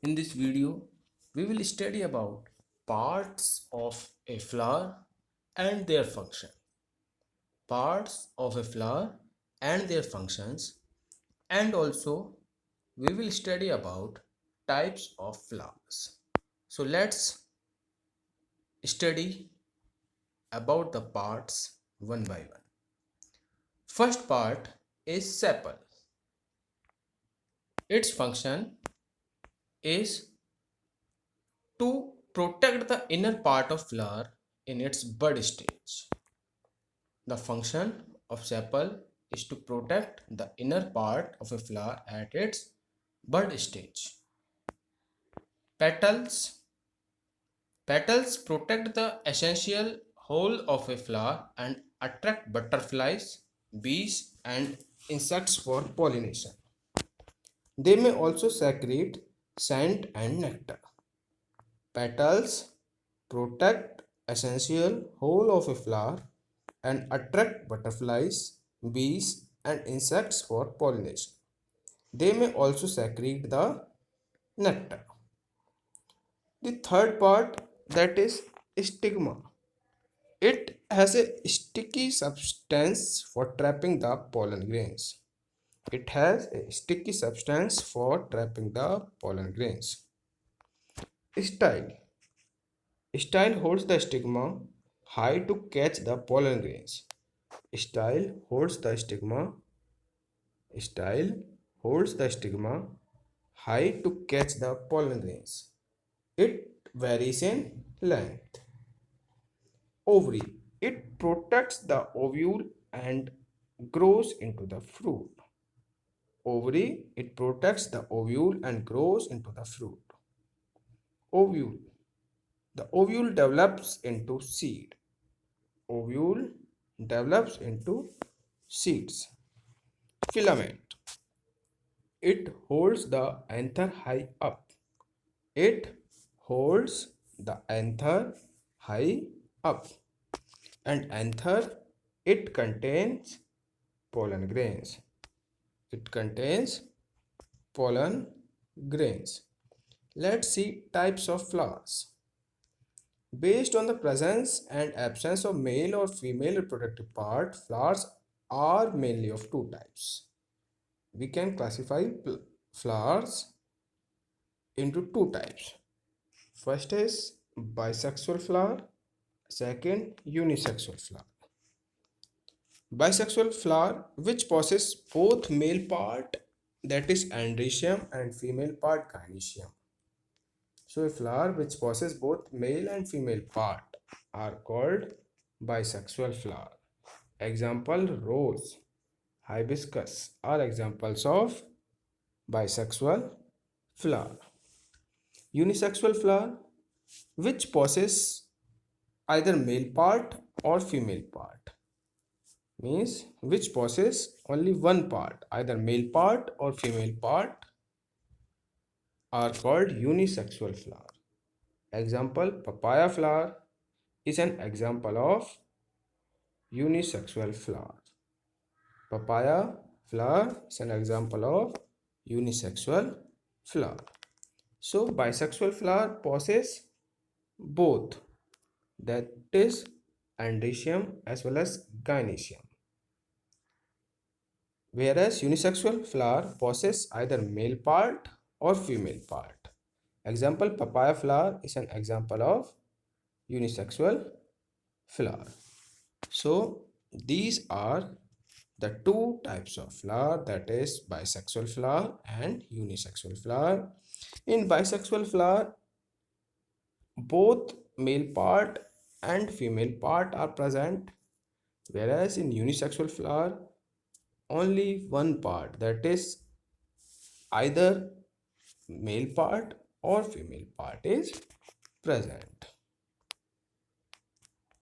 In this video, we will study about parts of a flower and their function. Parts of a flower and their functions, and also we will study about types of flowers. So let's study about the parts one by one. First part is sepal. Its function is to protect the inner part of flower in its bud stage. The function of sepal is to protect the inner part of a flower at its bud stage. Petals. Petals protect the essential whole of a flower and attract butterflies, bees, and insects for pollination. They may also secrete scent and nectar. Petals protect essential whole of a flower and attract butterflies, bees, and insects for pollination. They may also secrete the nectar. The third part, that is stigma. It has a sticky substance for trapping the pollen grains. It has a sticky substance for trapping the pollen grains. Style. Style holds the stigma high to catch the pollen grains. Style holds the stigma. Style holds the stigma high to catch the pollen grains. It varies in length. Ovary. It protects the ovule and grows into the fruit. Ovary. It protects the ovule and grows into the fruit. Ovule. The ovule develops into seed. Ovule develops into seeds. Filament. It holds the anther high up. It holds the anther high up. And anther, it contains pollen grains. It contains pollen grains. Let's see types of flowers. Based on the presence and absence of male or female reproductive part, flowers are mainly of two types. We can classify flowers into two types. First is bisexual flower, second unisexual flower. Bisexual flower which possesses both male part, that is androecium, and female part gynoecium. So a flower which possesses both male and female part are called bisexual flower. Example: rose, hibiscus are examples of bisexual flower. Unisexual flower which possesses either male part or female part, means which possesses only one part, either male part or female part, are called unisexual flower. Example: papaya flower is an example of unisexual flower. Papaya flower is an example of unisexual flower. So bisexual flower possesses both, that is androecium as well as gynoecium, whereas unisexual flower possesses either male part or female part. Example: papaya flower is an example of unisexual flower. So these are the two types of flower, that is bisexual flower and unisexual flower. In bisexual flower, both male part and female part are present, whereas in unisexual flower only one part, that is either male part or female part is present.